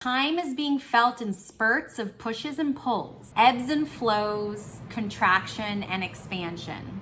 Time is being felt in spurts of pushes and pulls, ebbs and flows, contraction and expansion.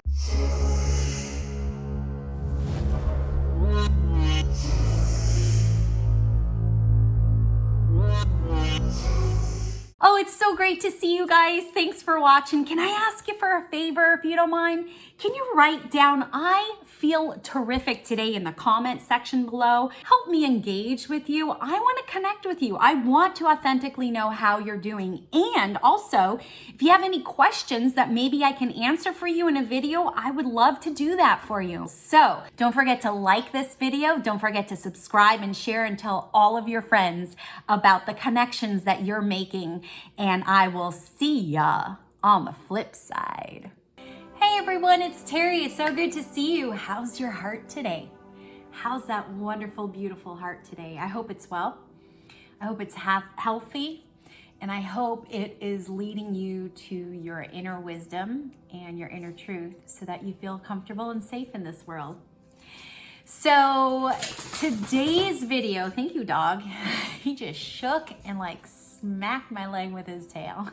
Oh, it's so great to see you guys. Thanks for watching. Can I ask you for a favor, if you don't mind? Can you write down, "I feel terrific today" in the comment section below? Help me engage with you. I want to connect with you. I want to authentically know how you're doing. And also, if you have any questions that maybe I can answer for you in a video, I would love to do that for you. So don't forget to like this video. Don't forget to subscribe and share and tell all of your friends about the connections that you're making. And I will see ya on the flip side. Hey everyone, it's Terry. It's so good to see you. How's your heart today? How's that wonderful, beautiful heart today? I hope it's well. I hope it's healthy. And I hope it is leading you to your inner wisdom and your inner truth so that you feel comfortable and safe in this world. So today's video, thank you, dog. He just shook and like smacked my leg with his tail.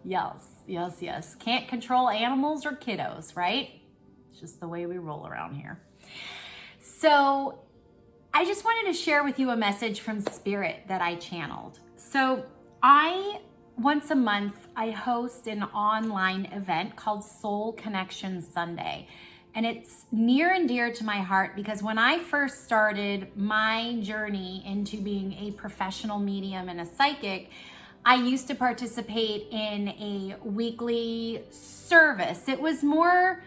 Yes. Can't control animals or kiddos, right? It's just the way we roll around here. So I just wanted to share with you a message from Spirit that I channeled. So once a month, I host an online event called Soul Connection Sunday. And it's near and dear to my heart because when I first started my journey into being a professional medium and a psychic, I used to participate in a weekly service. It was more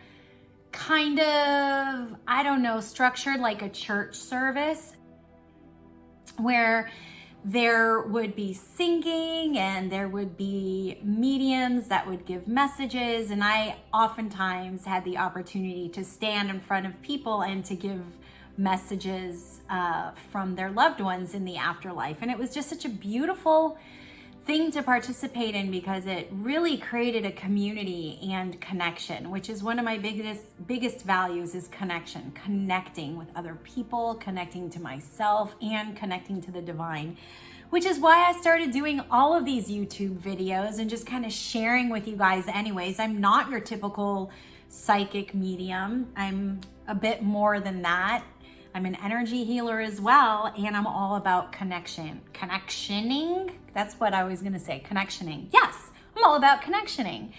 kind of, structured like a church service where there would be singing and there would be mediums that would give messages. And I oftentimes had the opportunity to stand in front of people and to give messages from their loved ones in the afterlife. And it was just such a beautiful thing to participate in because it really created a community and connection, which is one of my biggest values is connection, connecting with other people, connecting to myself, and connecting to the divine, which is why I started doing all of these YouTube videos and just kind of sharing with you guys anyways. I'm not your typical psychic medium. I'm a bit more than that. I'm an energy healer as well, and I'm all about connection. Connectioning? That's what I was gonna say, connectioning. Yes, I'm all about connectioning.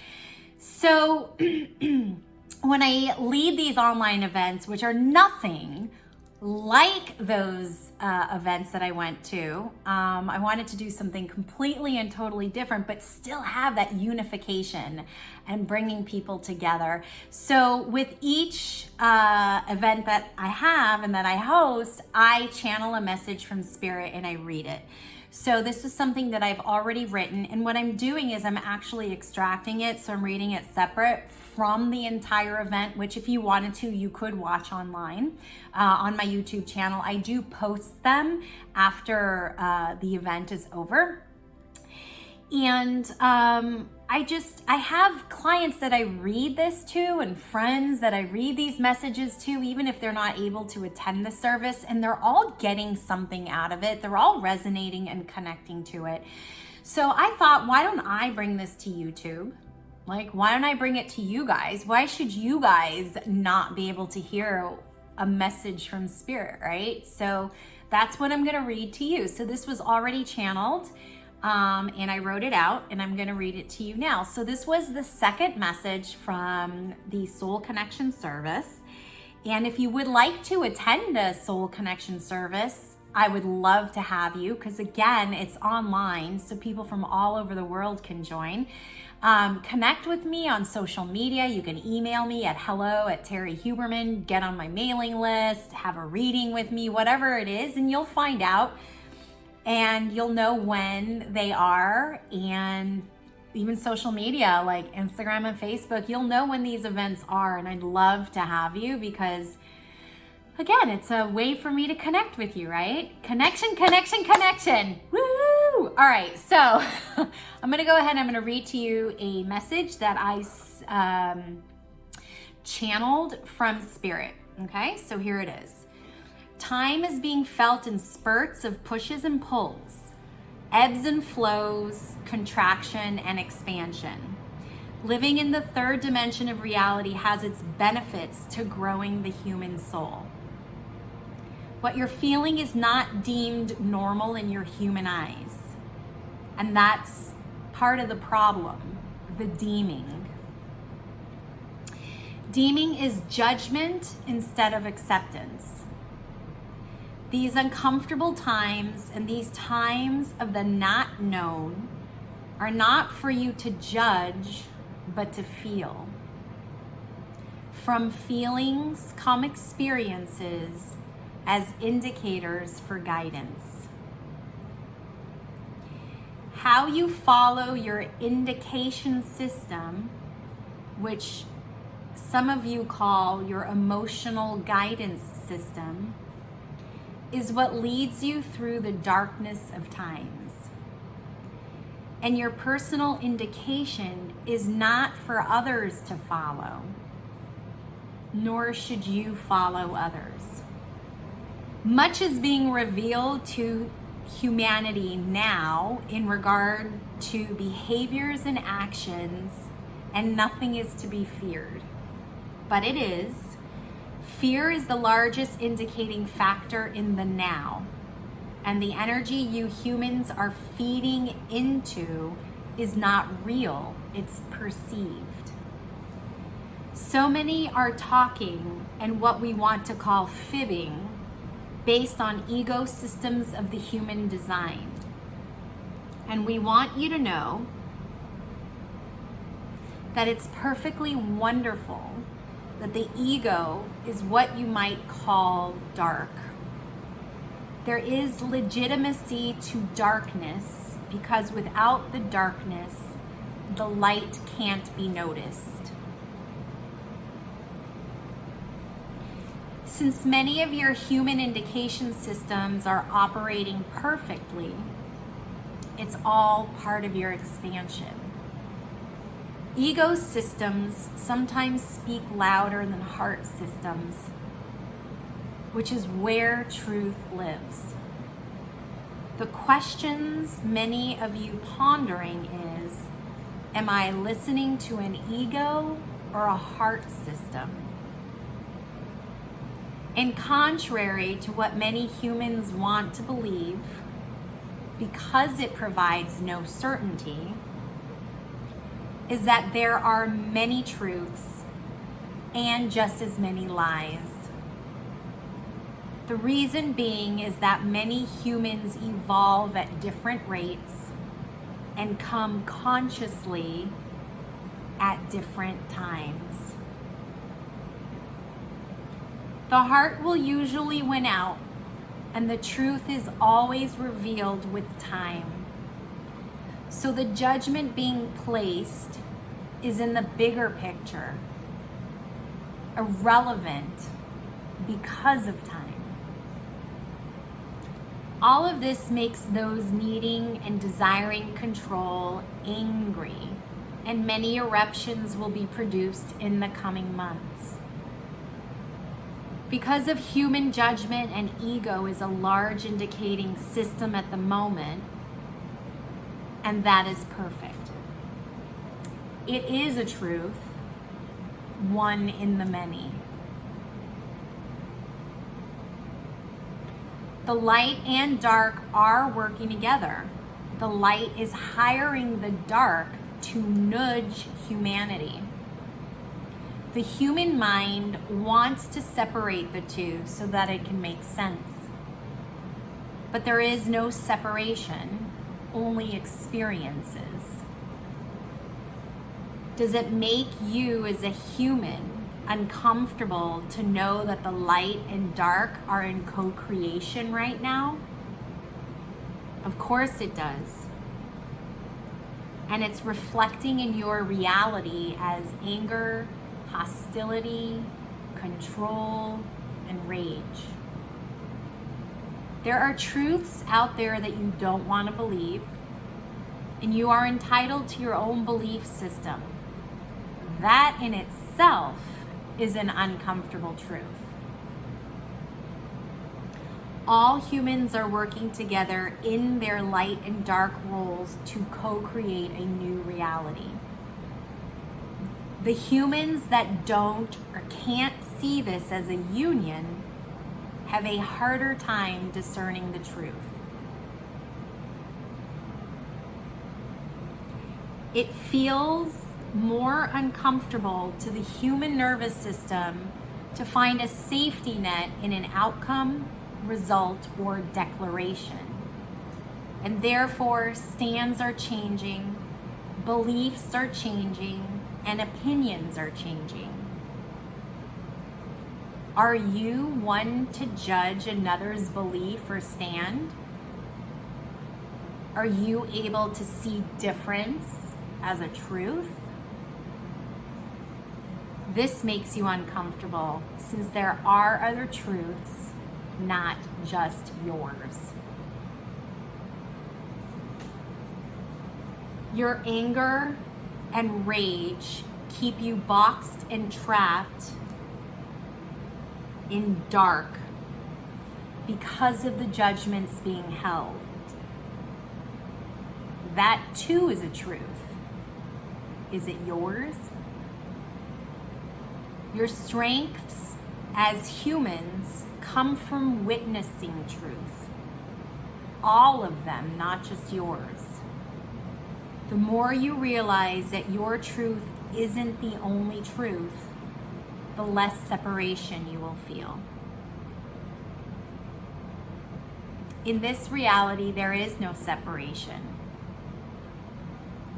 So when I lead these online events, which are nothing like those events that I went to, I wanted to do something completely and totally different, but still have that unification and bringing people together. So with each event that I have and that I host, I channel a message from Spirit and I read it. So this is something that I've already written, and what I'm doing is I'm actually extracting it, so I'm reading it separate from the entire event, which if you wanted to, you could watch online on my YouTube channel. I do post them after the event is over. And I have clients that I read this to and friends that I read these messages to, even if they're not able to attend the service, and they're all getting something out of it. They're all resonating and connecting to it. So I thought, why don't I bring this to YouTube? Like, why don't I bring it to you guys? Why should you guys not be able to hear a message from Spirit, right? So that's what I'm gonna read to you. So this was already channeled. And I wrote it out and I'm going to read it to you now. So this was the second message from the Soul Connection service. And if you would like to attend a Soul Connection service, I would love to have you because again, it's online so people from all over the world can join. Connect with me on social media. You can email me at hello@Terrie Huberman, get on my mailing list, have a reading with me, whatever it is, and you'll find out. And you'll know when they are, and even social media like Instagram and Facebook, you'll know when these events are, and I'd love to have you because, again, it's a way for me to connect with you, right? Connection. Woo! All right, so I'm gonna go ahead and I'm gonna read to you a message that I channeled from Spirit, okay? So here it is. Time is being felt in spurts of pushes and pulls, ebbs and flows, contraction and expansion. Living in the third dimension of reality has its benefits to growing the human soul. What you're feeling is not deemed normal in your human eyes. And that's part of the problem, the deeming. Deeming is judgment instead of acceptance. These uncomfortable times and these times of the not known are not for you to judge, but to feel. From feelings come experiences as indicators for guidance. How you follow your indication system, which some of you call your emotional guidance system, is what leads you through the darkness of times. And your personal indication is not for others to follow, nor should you follow others. Much is being revealed to humanity now in regard to behaviors and actions, and nothing is to be feared. But it is. Fear is the largest indicating factor in the now. And the energy you humans are feeding into is not real, it's perceived. So many are talking and what we want to call fibbing based on ego systems of the human design. And we want you to know that it's perfectly wonderful that the ego is what you might call dark. There is legitimacy to darkness because without the darkness, the light can't be noticed. Since many of your human indication systems are operating perfectly, it's all part of your expansion. Ego systems sometimes speak louder than heart systems, which is where truth lives. The questions many of you pondering is, am I listening to an ego or a heart system? And contrary to what many humans want to believe, because it provides no certainty, is that there are many truths and just as many lies. The reason being is that many humans evolve at different rates and come consciously at different times. The heart will usually win out, and the truth is always revealed with time. So the judgment being placed is in the bigger picture, irrelevant because of time. All of this makes those needing and desiring control angry, and many eruptions will be produced in the coming months. Because of human judgment and ego is a large indicating system at the moment, and that is perfect. It is a truth, one in the many. The light and dark are working together. The light is hiring the dark to nudge humanity. The human mind wants to separate the two so that it can make sense. But there is no separation, only experiences. Does it make you as a human uncomfortable to know that the light and dark are in co-creation right now? Of course it does. And it's reflecting in your reality as anger, hostility, control, and rage. There are truths out there that you don't want to believe, and you are entitled to your own belief system. That in itself is an uncomfortable truth. All humans are working together in their light and dark roles to co-create a new reality. The humans that don't or can't see this as a union have a harder time discerning the truth. It feels more uncomfortable to the human nervous system to find a safety net in an outcome, result, or declaration. And therefore, stands are changing, beliefs are changing, and opinions are changing. Are you one to judge another's belief or stand? Are you able to see difference as a truth? This makes you uncomfortable since there are other truths, not just yours. Your anger and rage keep you boxed and trapped in dark because of the judgments being held. That too is a truth. Is it yours? Your strengths as humans come from witnessing truth. All of them, not just yours. The more you realize that your truth isn't the only truth, the less separation you will feel. In this reality, there is no separation.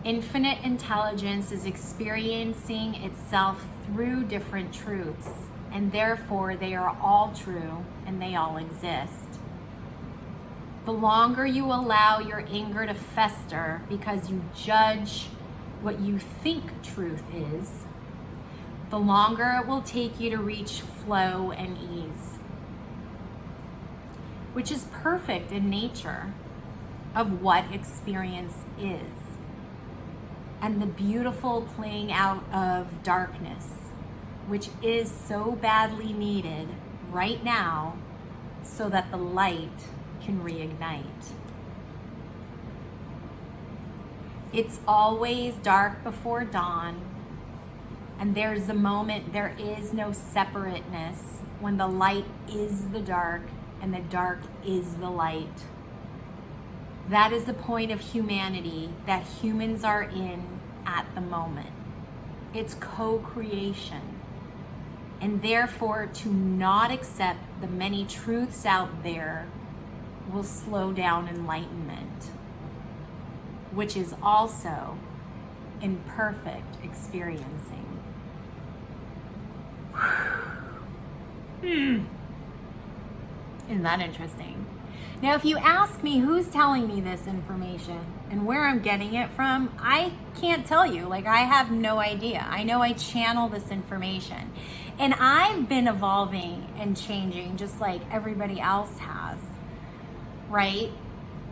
Infinite intelligence is experiencing itself through different truths, and therefore they are all true and they all exist. The longer you allow your anger to fester because you judge what you think truth is, the longer it will take you to reach flow and ease, which is perfect in nature of what experience is, and the beautiful playing out of darkness, which is so badly needed right now so that the light can reignite. It's always dark before dawn, and there's a moment there is no separateness when the light is the dark and the dark is the light. That is the point of humanity that humans are in at the moment. It's co-creation. And therefore, to not accept the many truths out there will slow down enlightenment, which is also imperfect experiencing. Isn't that interesting? Now, if you ask me who's telling me this information and where I'm getting it from, I can't tell you. Like, I have no idea. I know I channel this information. And I've been evolving and changing just like everybody else has, right?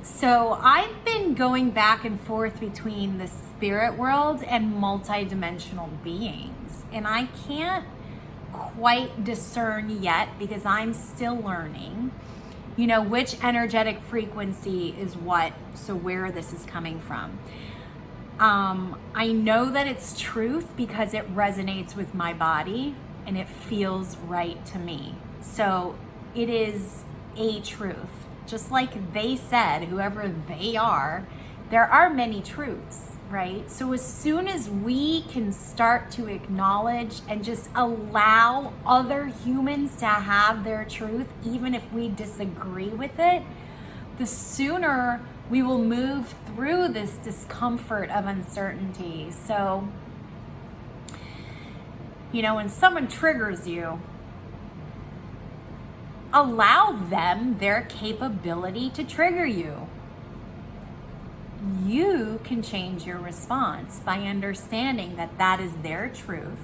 So I've been going back and forth between the spirit world and multidimensional beings. And I can't quite discern yet because I'm still learning, you know, which energetic frequency is what, so where this is coming from. I know that it's truth because it resonates with my body and it feels right to me. So it is a truth. Just like they said, whoever they are, there are many truths, right? So as soon as we can start to acknowledge and just allow other humans to have their truth, even if we disagree with it, the sooner we will move through this discomfort of uncertainty. So, you know, when someone triggers you, allow them their capability to trigger you. You can change your response by understanding that that is their truth.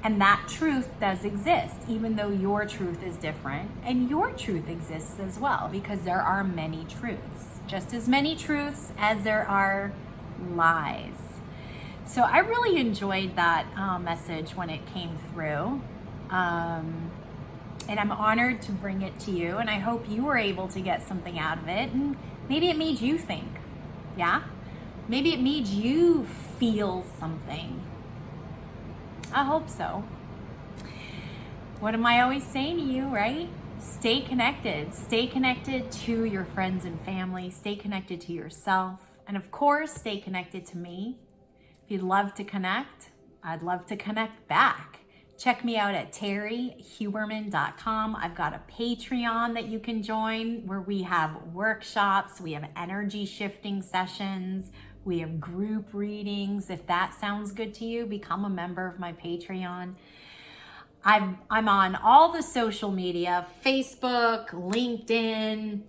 And that truth does exist, even though your truth is different. And your truth exists as well, because there are many truths. Just as many truths as there are lies. So I really enjoyed that message when it came through. And I'm honored to bring it to you, and I hope you were able to get something out of it, and maybe it made you think, yeah? Maybe it made you feel something. I hope so. What am I always saying to you, right? Stay connected. Stay connected to your friends and family. Stay connected to yourself. And of course, stay connected to me. If you'd love to connect, I'd love to connect back. Check me out at terriehuberman.com. I've got a Patreon that you can join where we have workshops, we have energy shifting sessions, we have group readings. If that sounds good to you, become a member of my Patreon. I'm on all the social media, Facebook, LinkedIn,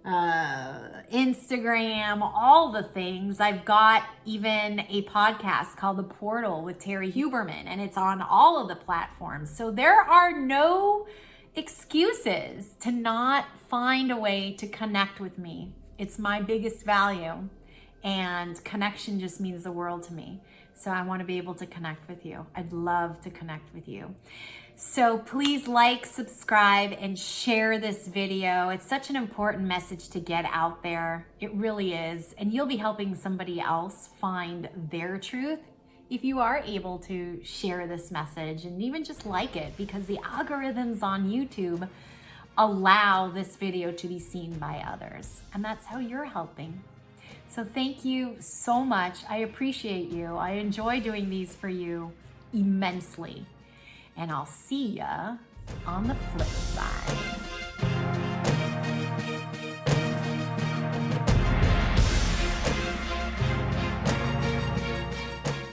Instagram, all the things. I've got even a podcast called The Portal with Terrie Huberman, and it's on all of the platforms. So there are no excuses to not find a way to connect with me. It's my biggest value, and connection just means the world to me. So I want to be able to connect with you. I'd love to connect with you. So please like, subscribe, and share this video. It's such an important message to get out there. It really is. And you'll be helping somebody else find their truth if you are able to share this message and even just like it, because the algorithms on YouTube allow this video to be seen by others. And that's how you're helping. So thank you so much. I appreciate you. I enjoy doing these for you immensely. And I'll see ya on the flip side.